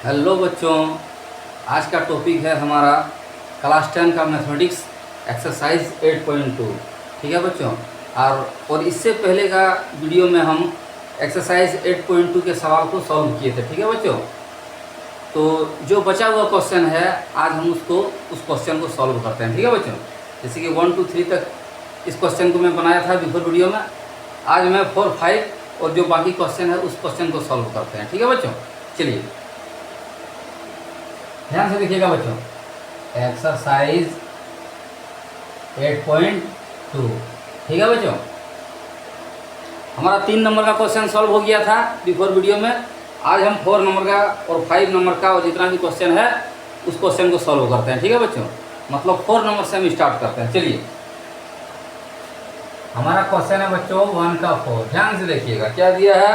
Hello बच्चों, आज का टॉपिक है हमारा क्लास 10 का मैथमेटिक्स एक्सरसाइज 8.2। ठीक है बच्चों। और इससे पहले का वीडियो में हम एक्सरसाइज 8.2 के सवाल को सॉल्व किए थे। ठीक है बच्चों। तो जो बचा हुआ क्वेश्चन है आज हम उस क्वेश्चन को सॉल्व करते हैं। ठीक है बच्चों। जैसे कि 1 2 3 तक इस क्वेश्चन को मैं बनाया था बिफोर वीडियो में। आज मैं 4 5 और जो बाकी क्वेश्चन है उस क्वेश्चन को सॉल्व करते हैं। ठीक है बच्चों। चलिए ध्यान से देखिएगा बच्चों। एक्सरसाइज 8.2। ठीक है बच्चों। हमारा 3 नंबर का क्वेश्चन सॉल्व हो गया था बिफोर वीडियो में। आज हम 4 नंबर का और 5 नंबर का और जितना भी क्वेश्चन है उस क्वेश्चन को सॉल्व करते हैं। ठीक है बच्चों। मतलब 4 नंबर से हम स्टार्ट करते हैं। चलिए हमारा क्वेश्चन है बच्चों 1 का 4। ध्यान से देखिएगा क्या दिया है।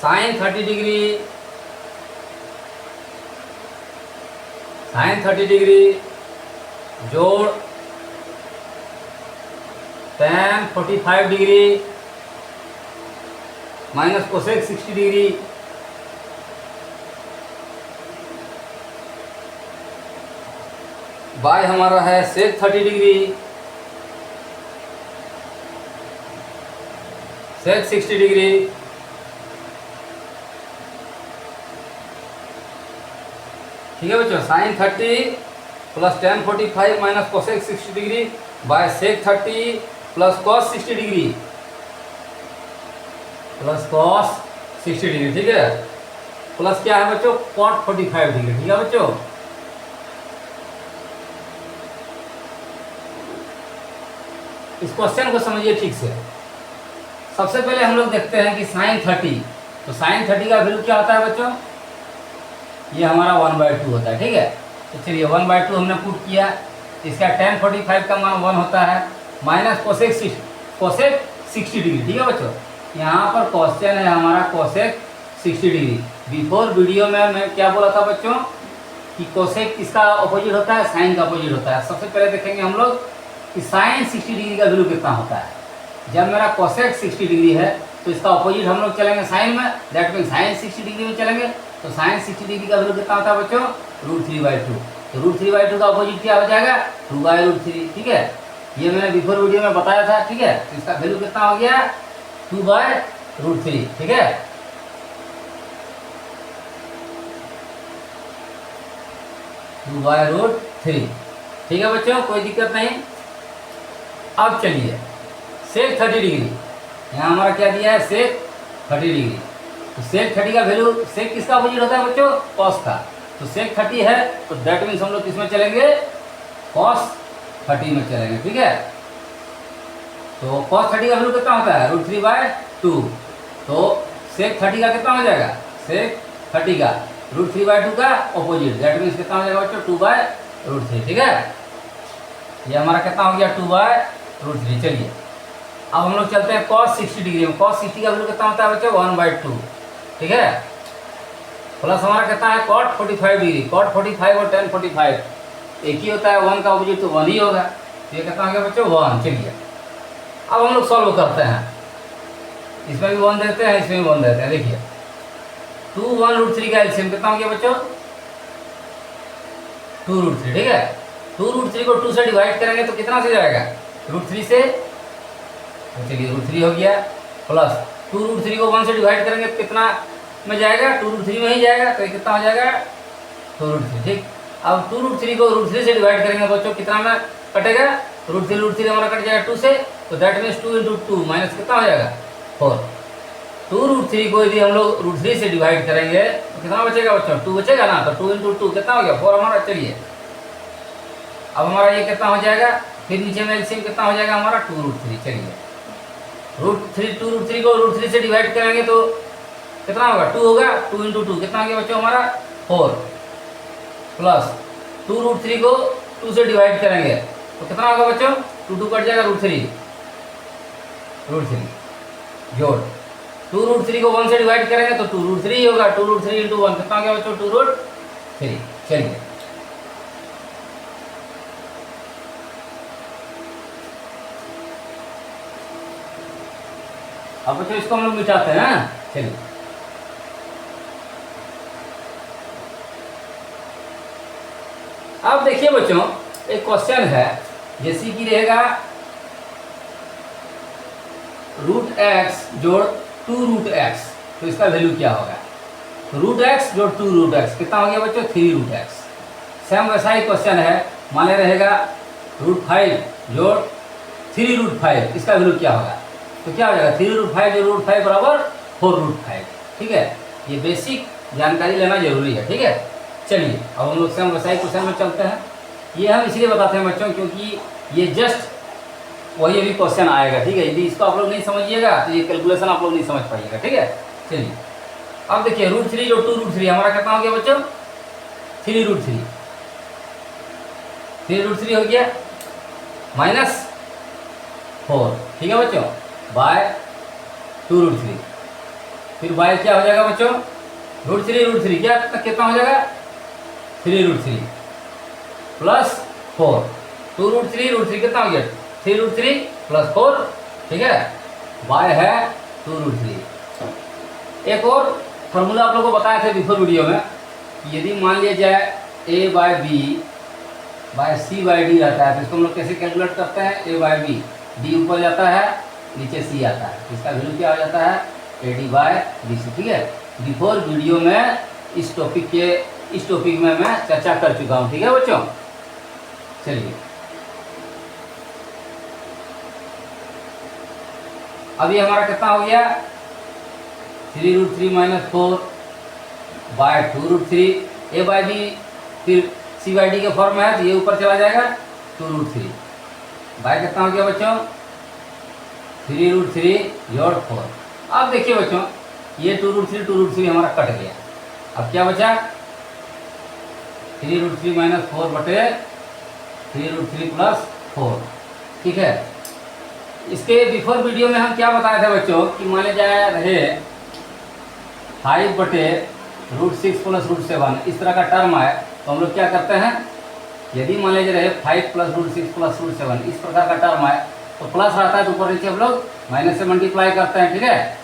साइन 30 डिग्री, साइन 30 डिग्री जोड़ tan 45 degree minus cosec 60 degree bye हमारा है सेक 30 डिग्री, सेक 60 डिग्री। ठीक है बच्चों। Sine 30 plus tan 45 minus cosec 60 degree by sec 30 plus cos 60 degree plus cos 60 degree. ठीक है। प्लस क्या है बच्चों कॉट 45 डिग्री। ठीक है बच्चों। इस क्वेश्चन को समझिए ठीक से। सबसे पहले हम लोग देखते हैं कि साइन 30, तो साइन 30 का वैल्यू क्या होता है बच्चों। ये हमारा 1/2 होता है। ठीक है। तो चलिए 1/2 हमने पुट किया। इसका tan 45 का मान 1 होता है माइनस कोसेक 60 डिग्री। ठीक है बच्चों। यहाँ पर क्वेश्चन है हमारा कोसेक 60 डिग्री। बिफोर वीडियो में मैं क्या बोला था बच्चों कि कोसेक किसका अपोजिट होता है, साइन का अपोजिट होता है। सबसे पहले देखेंगे हम लोग कि साइन 60 डिग्री का वैल्यू कितना होता है। जब मेरा कोसेक 60 डिग्री है तो इसका अपोजिट हम लोग चलेंगे साइन में, दैट मीन साइन 60 डिग्री में चलेंगे। तो साइन 60 डिग्री का वैल्यू कितना होता है बच्चों √3/2। तो √3/2 का अपोजिट क्या हो जाएगा 2/√3। ठीक है। ये मैंने बिफोर वीडियो में बताया था। ठीक है। तो इसका वैल्यू कितना हो गया 2/√3। ठीक है। (2/√3). ठीक है बच्चों, कोई दिक्कत नहीं। अब चलिए सेक 30 डिग्री, यहाँ हमारा क्या दिया है सेक 30 डिग्री। तो सेक 30 का वैल्यू, सेक किसका अपोजिट होता है बच्चों कॉस का। तो सेक 30 है तो दैट मीन्स हम लोग किसमें चलेंगे कॉस 30 में चलेंगे। ठीक है। तो कॉस 30 का वैल्यू कितना होता है √3/2। तो सेक 30 का कितना हो जाएगा सेक 30 का √3/2 का अपोजिट, दैट मीन्स कितना हो जाएगा बच्चों 2/√3। ठीक है। ये हमारा कितना हो गया 2/√3। चलिए अब हम लोग चलते हैं cos 60 डिग्री में। cos 60 का वैल्यू कितना होता है बच्चों 1/2। ठीक है। प्लस हमारा कितना है cot 45 डिग्री। cot 45 और tan 45 एक ही होता है, 1 का अपोजिट तो 1 ही होगा। तो ये कितना हो गया बच्चों 1। चलिए अब हम लोग सॉल्व करते हैं। इसमें भी 1 देते हैं, इसमें भी 1 देते हैं। देखिए 2 1√3 का एलसीएम कितना हो गया बच्चों 2√3। ठीक है। 2√3 को 2 से डिवाइड करेंगे तो कितना से जाएगा √3 से। तो चलिए √3 हो गया। प्लस 2√3 को 1 से डिवाइड करेंगे तो कितना में जाएगा 2√3 में ही जाएगा। तो ये कितना हो जाएगा 2√3। ठीक। अब 2√3 को √3 से डिवाइड करेंगे बच्चों कितना में कटेगा √3 हमारा कट जाएगा 2 से। तो दैट मीन्स 2 × 2 माइनस कितना हो जाएगा 4। 2√3 को यदि हम लोग √3 से डिवाइड करेंगे तो कितना बचेगा बच्चों 2 बचेगा ना। तो 2 × 2 कितना हो गया 4 हमारा। चलिए अब हमारा ये कितना हो जाएगा, फिर नीचे में एलसीएम कितना हो जाएगा हमारा 2√3। चलिए √3 को √3 से डिवाइड करेंगे तो कितना होगा 2 होगा। 2 × 2 कितना हो गया बच्चों हमारा 4। प्लस 2√3 को 2 से डिवाइड करेंगे तो कितना होगा बच्चों 2 कट जाएगा √3 जोड़ 2√3 को 1 से डिवाइड करेंगे तो 2√3 ही होगा। 2√3 × 1 कितना हो गया बच्चों 2√3। चलिए अब बच्चों इसको हम लोग मिटाते हैं। चलिए बच्चों एक क्वेश्चन है, जैसे कि रहेगा रूट एक्स जोड़ 2 रूट एक्स, तो इसका वैल्यू क्या होगा? तो रूट एक्स जोड़ 2 रूट एक्स कितना हो गया बच्चों? 3 रूट एक्स। सेम वैसा ही क्वेश्चन है, माने रहेगा रूट 5 जोड़ 3 रूट 5, इसका वैल्यू क्या होगा? तो क्या हो जाएगा? 3 रूट 5 जोड़ रूट 5 बराबर 4 रूट 5। ठीक है, ये बेसिक जानकारी लेना जरूरी है। ठीक है, चलिए अब हम लोग सेम वैसा ही क्वेश्चन में चलते हैं। ये हम इसलिए बताते हैं बच्चों क्योंकि ये जस्ट वही अभी क्वेश्चन आएगा। ठीक है, यदि इसको आप लोग नहीं समझिएगा तो ये कैलकुलेशन आप लोग नहीं समझ पाइएगा। ठीक है, चलिए अब देखिए रूट 3 जो 2 रूट 3 हमारा कितना हो गया बच्चों? 3 रूट 3। 3 रूट 3 हो गया माइनस 4। ठीक है बच्चों, बाय 2 रूट 3। फिर बाय क्या हो जाएगा बच्चों? रूट 3 क्या कितना हो जाएगा? 3 रूट 3 प्लस 4। 2 रूट 3 कितना हो गया? 3 रूट 3 प्लस 4। ठीक है, बाय है 2 रूट 3। एक और फॉर्मूला आप लोगों को बताया था बिफोर वीडियो में, यदि मान लिया जाए a by B by C by D रहता है तो इसको हम लोग कैसे कैलकुलेट करते हैं? a बाय बी, डी ऊपर जाता है नीचे सी आता है, इसका वैल्यू क्या हो जाता है? A D by B C. ठीक है, बिफोर वीडियो में इस टॉपिक में मैं चर्चा कर चुका हूँ। ठीक है बच्चों, चलिए अभी हमारा कितना हो गया? 3 रूट 3 माइनस 4 बाय 2 रूट 3। ए बाय बी फिर सी बाई डी के फॉर्म में है तो ये ऊपर चला जाएगा 2 रूट 3 बाय कितना हो गया बच्चों? 3 रूट 3 जोड़ 4। अब देखिए बच्चों ये 2 रूट 3 हमारा कट गया। अब क्या बचा? 3 रूट 3 माइनस 4 बटे 3 रूट 3 प्लस 4। ठीक है, इसके बिफोर वीडियो में हम क्या बताए थे बच्चों कि माने जाए रहे 5 बटे रूट 6 प्लस रूट 7, इस तरह का टर्म आए तो हम लोग क्या करते हैं? यदि मान लीजिए रहे 5 प्लस रूट 6 प्लस रूट 7, इस प्रकार का टर्म आए तो प्लस रहता है तो ऊपर नीचे हम लोग माइनस से मल्टीप्लाई करते हैं। ठीक है,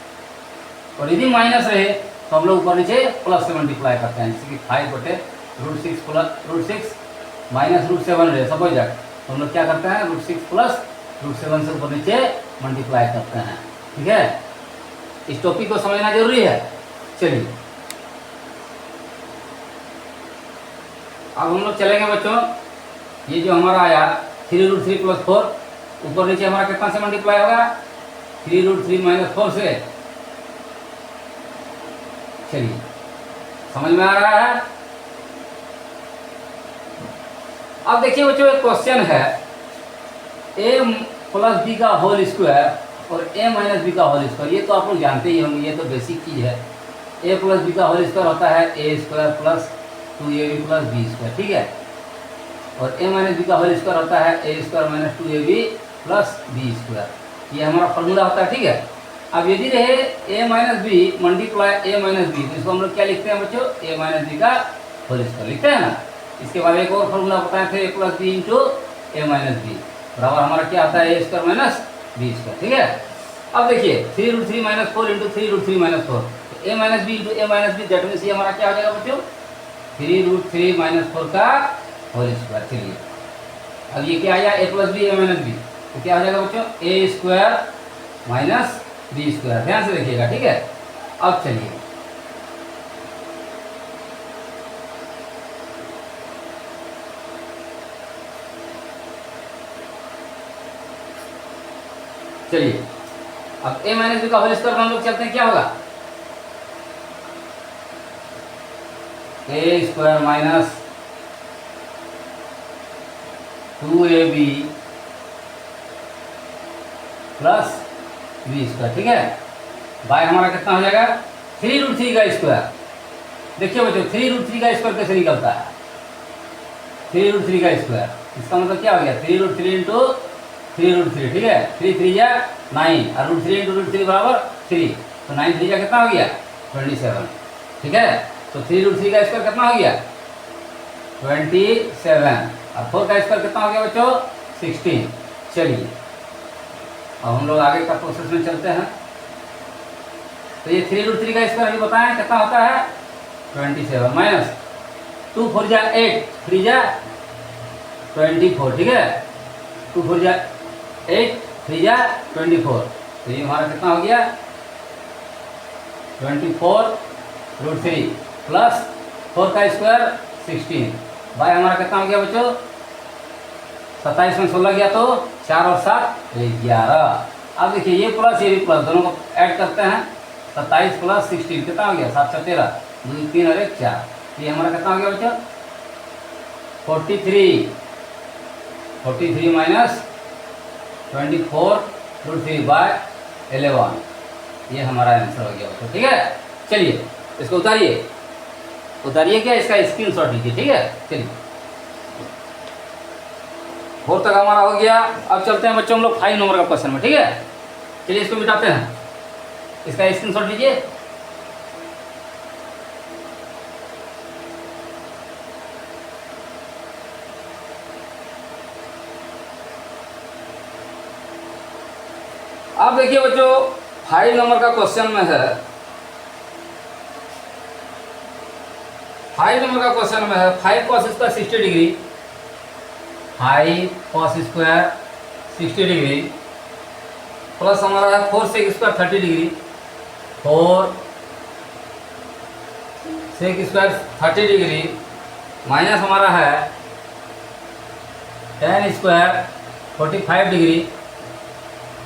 और यदि माइनस रहे तो हम लोग ऊपर नीचे प्लस से मल्टीप्लाई करते हैं, जैसे कि 5 बटे root 6 plus root 6 minus root 7 रहे सपोज दैट, तो हम लोग क्या करते हैं? रूट 6 प्लस रूट 7 से ऊपर नीचे मल्टीप्लाई करते हैं। ठीक है, इस टॉपिक को समझना जरूरी है। चलिए अब हम लोग चलेंगे बच्चों, ये जो हमारा आया 3 रूट 3 प्लस 4, ऊपर नीचे हमारा कितना से मल्टीप्लाई होगा? 3 रूट 3 माइनस 4 से। चलिए समझ में आ रहा है? अब देखिए बच्चों एक क्वेश्चन है, a प्लस बी का होल स्क्वायर और a माइनस बी का होल स्क्वायर, ये तो आप लोग जानते ही होंगे, ये तो बेसिक चीज़ है। a प्लस बी का होल स्क्वायर होता है a square plus 2ab plus B square. ठीक है, और a माइनस बी का होल स्क्वायर होता है a square minus 2ab plus B square, ये हमारा फॉर्मूला होता है। ठीक है, अब यदि रहे a minus B multiply a minus B, तो इसको हम लोग क्या लिखते हैं बच्चों? a माइनस बी का होल स्क्वायर लिखते हैं ना। इसके बाद एक और फॉर्मूला बताए थे a plus B into a minus B बराबर हमारा क्या आता है? a square minus B square. ठीक है, अब देखिए 3 root 3 minus 4 into 3 root 3 minus 4, a minus B into a minus B, that means ये हमारा क्या हो जाएगा बच्चों? 3 रूट 3 माइनस 4 का होल स्क्वायर। चलिए अब ये क्या आया? a plus B a minus B, तो क्या हो जाएगा बच्चों? a square minus B square. ध्यान से देखिएगा। ठीक है, अब चलिए अब a माइनस बी का होल स्क्वायर हम लोग चलते हैं, क्या होगा? a square minus 2ab plus B square. ठीक है, बाय हमारा कितना हो जाएगा? 3 रूट 3 का स्क्वायर। देखिए बच्चों 3 रूट 3 का स्क्वायर कैसे निकलता है? 3 रूट 3 का स्क्वायर, इसका मतलब क्या हो गया? 3 रूट 3 इंटू 3 रूट 3। ठीक है, 3 3 या 9 और रूट 3 इंटू रूट 3 बराबर 3, तो 9 3 का कितना हो गया? 27। ठीक है, तो 3 रूट 3 का स्क्वायर कितना हो गया? 27, और 4 का स्क्वायर कितना हो गया बच्चों? 16। चलिए अब हम लोग आगे का प्रोसेस में चलते हैं। तो ये 3 रूट 3 का स्क्वायर अभी बताएं कितना होता है? 27 माइनस 2 4 जा 8, 3 जा 24, ठीक है। 2 4 जा 8, 3 जा 24, तो ये हमारा कितना हो गया 24√3 प्लस 4 का स्क्वायर 16 बाय हमारा कितना हो गया बच्चों 27 में 16 गया तो 4 और 7 11। अब देखिए ये प्लस ये भी प्लस दोनों को ऐड करते हैं 27 प्लस 16 कितना हो गया 7 से 13 2 3 और 1 4, ये हमारा कितना हो गया बच्चों 43 माइनस 24√3 बाय 11, ये हमारा आंसर हो गया बच्चों, ठीक है। चलिए इसको उतारिए क्या इसका स्क्रीनशॉट लीजिए, ठीक है। चलिए 4 तक हमारा हो गया। अब चलते हैं बच्चों हम लोग 5 नंबर का क्वेश्चन में, ठीक है। चलिए इसको मिटाते हैं, इसका स्क्रीनशॉट लीजिए। अब देखिए बच्चों 5 नंबर का क्वेश्चन में है, 5 नंबर का क्वेश्चन में है 5 cos square 60 degree, 5 cos square 60 degree plus हमारा है 4 sec square 30 degree, 4 sec square 30 degree minus हमारा है tan स्क्वायर 45 डिग्री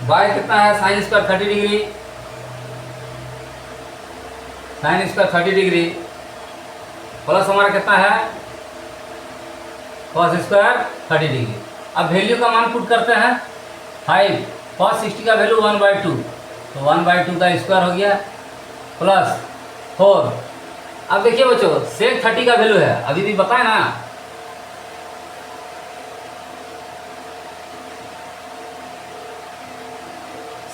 बाय कितना है sin square 30 degree, sin square 30 degree plus हमारा कितना है cos स्क्वायर 30 डिग्री। अब वैल्यू का मान पुट करते हैं 5 cos 60 का वैल्यू 1/2, तो 1/2 का स्क्वायर हो गया प्लस 4। अब देखिए बच्चों sec 30 का वैल्यू है अभी भी बताए ना,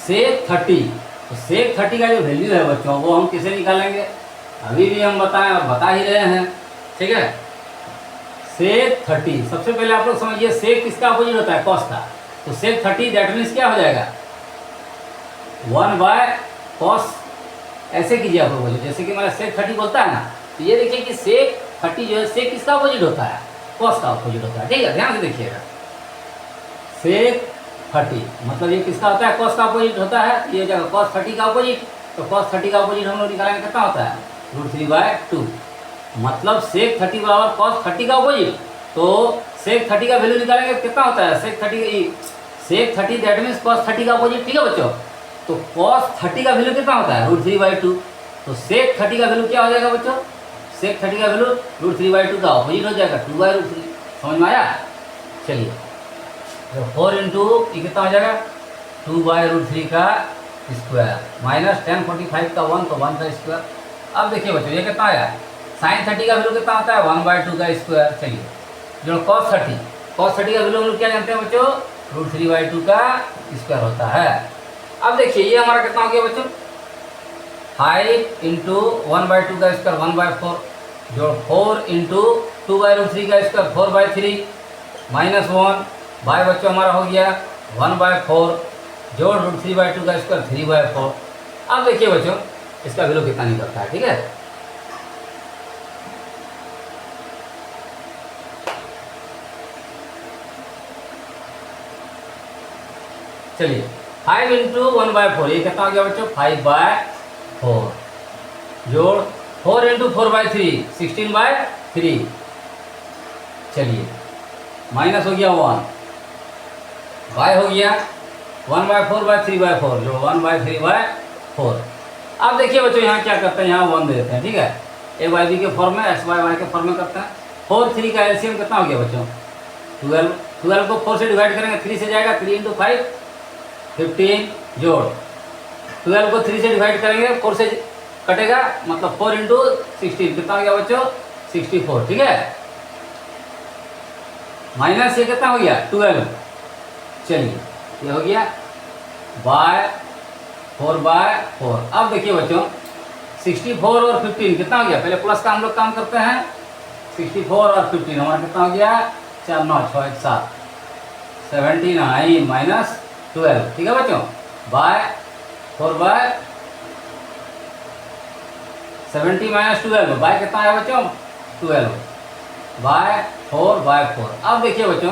sec 30, तो sec 30 का जो वैल्यू है बच्चों वो हम किसे निकालेंगे, अभी भी हम बताएं और बता ही रहे हैं, ठीक है। sec 30 सबसे पहले आप लोग समझिए sec किसका अपोजिट होता है cos का, तो sec 30 दैट मीन्स क्या हो जाएगा 1/cos, ऐसे कीजिए आप लोग, जैसे कि हमारा sec 30 बोलता है ना, तो ये देखिए कि sec 30 जो है sec किसका अपोजिट होता है cos का अपोजिट होता है, ठीक है, ध्यान से देखिएगा। sec 30 मतलब ये किसका होता है cos का अपोजिट होता है, ये हो जाएगा cos 30 का अपोजिट, तो cos 30 का अपोजिट हम लोग निकालेंगे कितना होता है √3/2, मतलब sec 30 बराबर cos 30 का अपोजिट, तो sec 30 का वैल्यू निकालेंगे कितना होता है sec 30 दैट मीन्स cos 30 का अपोजिट, ठीक है बच्चों। तो cos 30 का वैल्यू कितना होता है √3/2, तो sec 30 का वैल्यू क्या हो जाएगा बच्चों, sec 30 का वैल्यू √3/2 का अपोजिट हो जाएगा 2/√3, समझ में आया। चलिए तो 4 इंटू ये कितना हो जाएगा 2/√3 का स्क्वायर माइनस tan 45 का 1, तो 1 का स्क्वायर। अब देखिए बच्चों ये कितना आया sin 30 का वैल्यू कितना होता है 1/2 का स्क्वायर। चलिए जो cos 30 का वैल्यू हम लोग क्या जानते हैं बच्चों √3/2 का स्क्वायर होता है। अब देखिए ये हमारा कितना हो गया बच्चों 5 इंटू 1/2 का स्क्वायर 1/4, जो 4 इंटू 2/√3 का स्क्वायर 4/3 माइनस 1 बाय बच्चों हमारा हो गया 1/4 जोड़ √3/2 का स्क्वायर 3/4। अब देखिए बच्चों इसका वैल्यू कितना निकलता है, ठीक है। चलिए 5 इंटू 1/4 ये कितना हो गया बच्चों 5/4 जोड़ 4 इंटू 4/3 16/3, चलिए माइनस हो गया 1 बाय हो गया 1/4/3/4 जो 1/3/4। अब देखिए बच्चों यहाँ क्या करते हैं, यहाँ 1 दे देते हैं, ठीक है, a/b के फॉर्म में x/y के फॉर्म में करते हैं। 4 3 का एलसीएम कितना हो गया बच्चों 12 को 4 से डिवाइड करेंगे 3 से जाएगा 3 इंटू 5 15 जोड़ 12 को 3 से डिवाइड करेंगे 4 से कटेगा, मतलब 4 इंटू 16 कितना हो गया बच्चों 64, ठीक है, माइनस ये कितना हो गया 12। चलिए ये हो गया बाय 4/4। अब देखिए बच्चों 64 और 15 कितना हो गया, पहले प्लस का हम लोग काम करते हैं, 64 और 15 हमारा कितना हो गया 4 9 6 1 7 79 माइनस 12, ठीक है बच्चों, बाय 4/70 माइनस 12 बाय कितना आया बच्चों 12, बाय 4/4। अब देखिए बच्चों,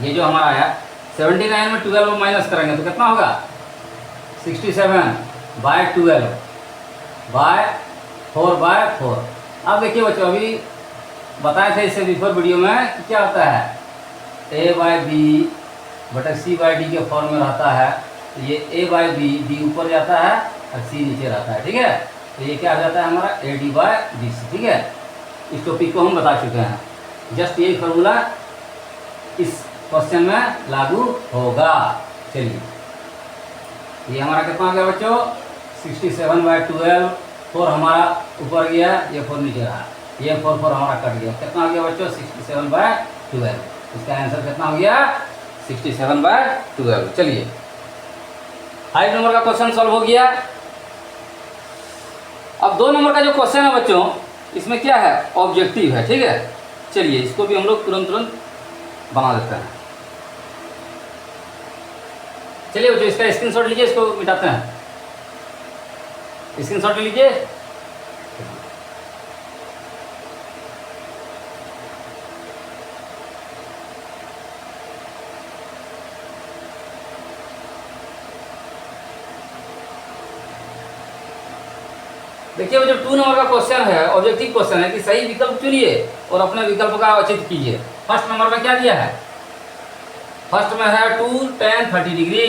ये जो हमारा आया 79 में 12 माइनस करेंगे तो कितना होगा 67/12/4/4। अब देखिए बच्चों, अभी बताए थे इससे बिफोर वीडियो में कि क्या होता है, a/b/c/d के फॉर्म में रहता है। तो ये a/b, d ऊपर जाता है और c नीचे रहता है, ठीक है। तो ये क्या हो जाता है हमारा AD/BC, ठीक है। इस टॉपिक को हम बता चुके हैं, जस्ट यही फॉर्मूला इस क्वेश्चन में लागू होगा। चलिए, ये हमारा कितना हो गया बच्चों 67/12। 4 हमारा ऊपर गया, ये 4 नीचे रहा, ये 4 हमारा कट गया, कितना हो गया बच्चों 67/12। इसका आंसर कितना हो गया 67/12। चलिए, 5 नंबर का क्वेश्चन सॉल्व हो गया। अब 2 नंबर का जो क्वेश्चन है बच्चों, इसमें क्या है ऑब्जेक्टिव है, ठीक है। चलिए, इसको भी हम लोग तुरंत बना देते हैं। चलिए बच्चों, इसका स्क्रीनशॉट लीजिए, इसको मिटाते हैं। स्क्रीनशॉट लीजिए। देखिए बच्चों, 2 नंबर का क्वेश्चन है, ऑब्जेक्टिव क्वेश्चन है कि सही विकल्प चुनिए और अपने विकल्प का औचित्य कीजिए। फर्स्ट नंबर में क्या दिया है, फर्स्ट में है 2 tan 30 degree.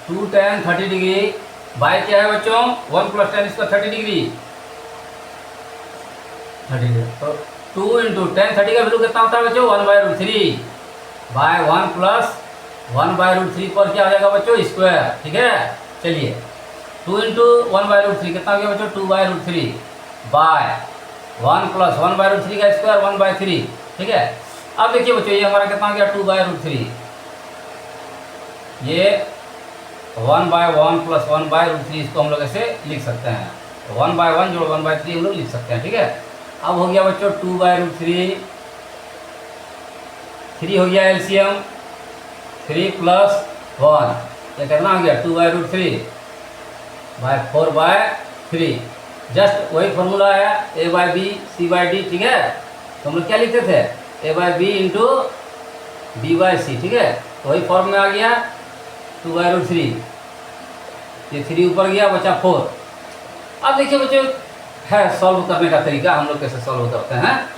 2 tan 30 degree by क्या है बच्चों 1 + tan इसका 30 डिग्री। 30 डिग्री तो 2 × tan 30 का वैल्यू कितना होता है बच्चों 1/√3 बाय 1 + 1/√3 पर क्या आ जाएगा बच्चों स्क्वायर, ठीक है। चलिए, 2 × 1/√3 कितना हो गया बच्चों 2/√3 बाय 1 + 1/√3 का स्क्वायर 1/3, ठीक है। अब देखिए बच्चों, ये हमारा कितना हो गया 2/√3, ये 1/1 + 1/√3, इसको हम लोग ऐसे लिख सकते हैं, 1/1 जोड़ 1/3 हम लोग लिख सकते हैं, ठीक है। अब हो गया बच्चों 2/√3, 3 हो गया एलसीएम, 3 + 1 ये कितना हो गया 2/√3 बाय 4/3। जस्ट वही फॉर्मूला आया a/b c/d, ठीक है। तो हम लोग क्या लिखते थे a/b × b/c, ठीक है। तो वही फॉर्म में आ गया 2/√3, ये 3 ऊपर गया, बचा 4। अब देखिए बच्चों, है सॉल्व करने का तरीका, हम लोग कैसे सॉल्व करते हैं।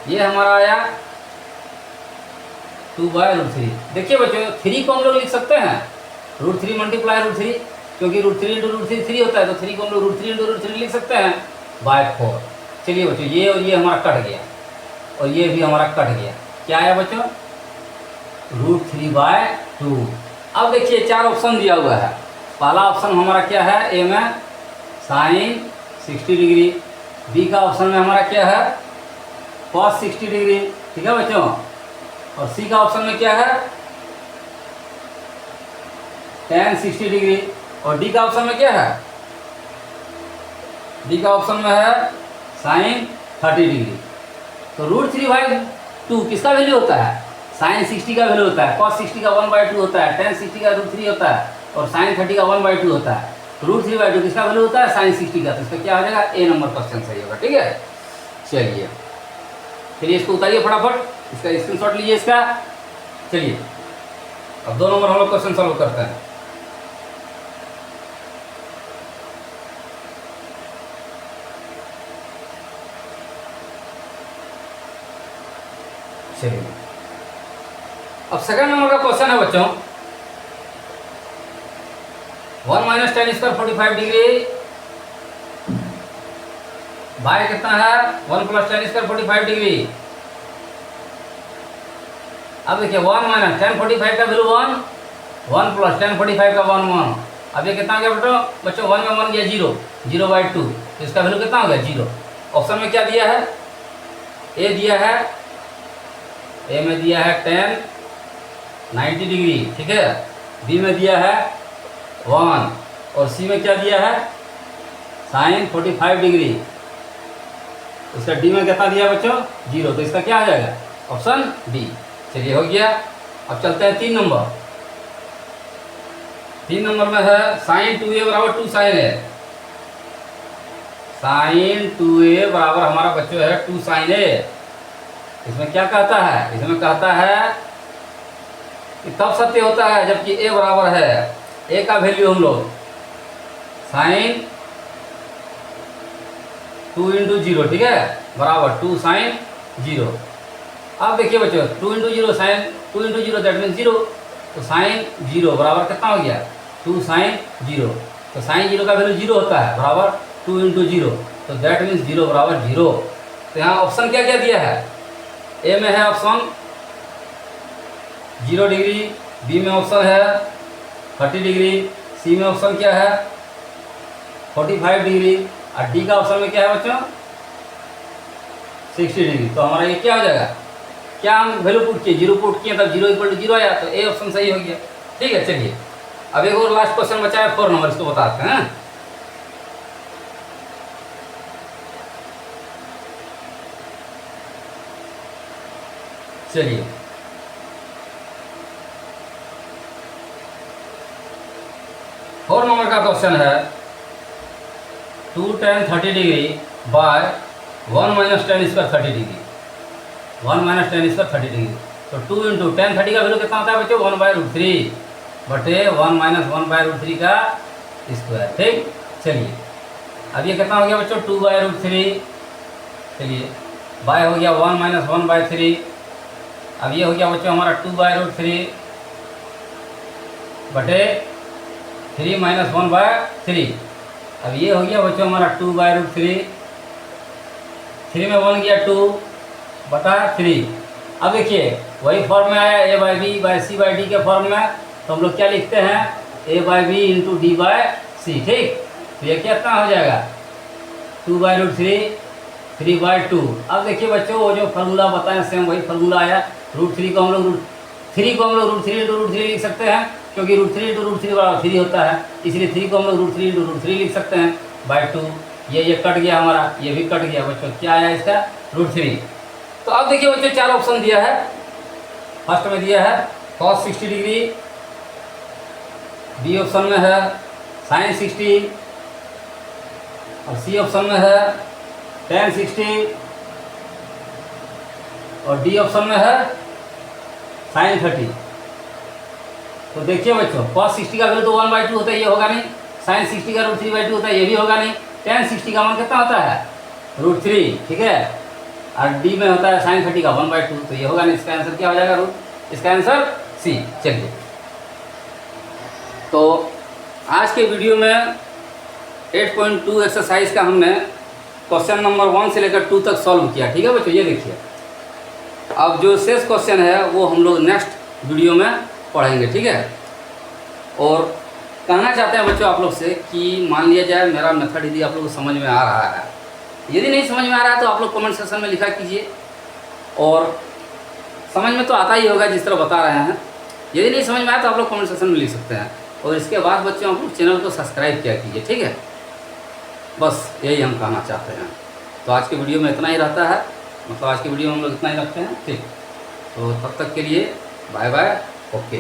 ये हमारा आया 2/√3। देखिए बच्चों, 3 को हम लोग लिख सकते हैं √3 × √3, क्योंकि √3 × √3 3 होता है, तो 3 को हम लोग √3 × √3 लिख सकते हैं बाय 4। चलिए बच्चों, ये और ये हमारा कट गया और ये भी हमारा कट गया, क्या आया बच्चों √3/2। अब देखिए 4 ऑप्शन दिया हुआ है। पहला ऑप्शन हमारा क्या है, ए में sin 60 डिग्री, बी का ऑप्शन में हमारा क्या है cos 60 डिग्री, ठीक है बच्चों। और सी का ऑप्शन में क्या है tan 60 डिग्री, और डी का ऑप्शन में क्या है, डी का ऑप्शन में है sin 30 डिग्री। तो √3/2 किसका वैल्यू होता है, sin 60 का वैल्यू होता है, cos 60 का 1/2 होता है, tan 60 का √3 होता है और sin 30 का 1/2 होता है। तो √3/2 किसका वैल्यू होता है sin 60 का। तो इसका क्या हो जाएगा ए नंबर क्वेश्चन सही होगा, ठीक है। चलिए इसको उतारिए फटाफट, इसका स्क्रीनशॉट लीजिए इसका। चलिए, अब 2 नंबर हम लोग क्वेश्चन सॉल्व करते हैं। चलिए, अब सेकंड नंबर का क्वेश्चन है बच्चों 1 - tan² 45 डिग्री बाय कितना है 1 + tan² 45 डिग्री। अब देखिए 1 - tan 45 का वैल्यू 1 + tan 45 का 1 1। अब ये कितना गया बच्चों 1 में 1 गया 0 0/2, तो इसका वैल्यू कितना हो गया 0। ऑप्शन में क्या दिया है, ए दिया है, ए में दिया है tan 90 डिग्री, ठीक है। बी में दिया है 1 और सी में क्या दिया है sin 45 डिग्री। इसका डी में कितना दिया बच्चों 0, तो इसका क्या आ जाएगा ऑप्शन डी। चलिए हो गया। अब चलते हैं 3 नंबर। 3 नंबर में है sin 2a = 2 sin a। Sign 2a बराबर हमारा बच्चों है 2 साइन a। इसमें क्या कहता है, इसमें कहता है कि तब सत्य होता है जबकि a बराबर है, a का वैल्यू हम लोग साइन 2 इंटू 0, ठीक है, बराबर 2 साइन 0। अब देखिए बच्चों 2 into 0 sine 2 into 0 that mean 0, तो साइन 0 बराबर कितना हो गया 2 साइन 0। तो साइन 0 का वैल्यू 0 होता है, बराबर 2 इंटू 0, तो दैट मीन्स 0 बराबर 0। तो यहाँ ऑप्शन क्या क्या दिया है, ए में है ऑप्शन 0 डिग्री, बी में ऑप्शन है 30 डिग्री, सी में ऑप्शन क्या है 45 डिग्री, और डी का ऑप्शन में क्या है बच्चों 60 डिग्री। तो हमारा ये क्या हो जाएगा, क्या हम वैल्यू पुट किए 0 पुट किए तब 0 इक्वल टू 0 आया, तो ए ऑप्शन सही हो गया। ठीक है, चलिए अब एक और लास्ट क्वेश्चन बचा है 4 नंबर, इसको बताते हैं। चलिए 4 नंबर का क्वेश्चन है 2 tan 30 degree by 1 minus ten square 30 degree, 1 minus ten square 30 degree. तो 2 इंटू टेन 30 का वैल्यू कितना होता है बच्चों 1/√3 बटे 1 माइनस 1/√3 का स्क्वायर। ठीक, चलिए अब ये कितना हो गया बच्चों 2/√3, चलिए बाय हो गया 1 माइनस 1/3, अब ये हो गया बच्चों हमारा 2/√3 बटे 3 माइनस 1/3। अब ये हो गया बच्चों हमारा 2/√3, 3 में 1 गया 2 बटा 3। अब देखिए वही फॉर्म में आया a by B by C by D के फॉर्म में, तो हम लोग क्या लिखते हैं a by B into D by C. ठीक, तो ये कितना हो जाएगा 2/√3 3/2। अब देखिए बच्चों वो जो फार्मूला बताएं सेम वही फार्मूला आया, √3 को हम लोग √3 इंटू √3 लिख सकते हैं, क्योंकि √3 इंटू √3 बराबर 3 होता है, इसलिए 3 को हम लोग √3 इंटू √3 लिख सकते हैं बाई 2। ये कट गया हमारा, ये भी कट गया बच्चों, क्या आया इसका √3। तो अब देखिए बच्चों 4 ऑप्शन दिया है, फर्स्ट में दिया है cos 60 डिग्री, बी ऑप्शन में है sin 60, और सी ऑप्शन में है tan 60, और डी ऑप्शन में है sin 30। तो देखिए बच्चों cos 60 का वैल्यू तो 1/2 होता है, ये होगा नहीं, sin 60 का √3/2 होता है, ये भी होगा नहीं, tan 60 का मान कितना होता है √3, ठीक है, और डी में होता है sin 30 का 1/2, तो ये होगा नहीं, इसका आंसर क्या हो जाएगा इसका आंसर सी। चलिए तो आज के वीडियो में 8.2 एक्सरसाइज का हमने क्वेश्चन नंबर 1 से लेकर 2 तक सॉल्व किया। ठीक है बच्चों, ये देखिए अब जो शेष क्वेश्चन है वो हम लोग नेक्स्ट वीडियो में पढ़ेंगे। ठीक है, और कहना चाहते हैं बच्चों आप लोग से कि मान लिया जाए मेरा मेथड यदि आप लोग को समझ में आ रहा है, यदि नहीं समझ में आ रहा है तो आप लोग कमेंट सेक्शन में लिखा कीजिए, और समझ में तो आता ही होगा जिस तरह बता रहे हैं, यदि नहीं समझ में आया तो आप लोग कमेंट सेक्शन में लिख सकते हैं। और इसके बाद बच्चों आप लोग चैनल को सब्सक्राइब किया कीजिए। ठीक है, बस यही हम कहना चाहते हैं। तो आज के वीडियो में इतना ही रहता है, मतलब आज के वीडियो में हम लोग इतना ही रखते हैं। ठीक, तो तब तक के लिए बाय बाय, ओके।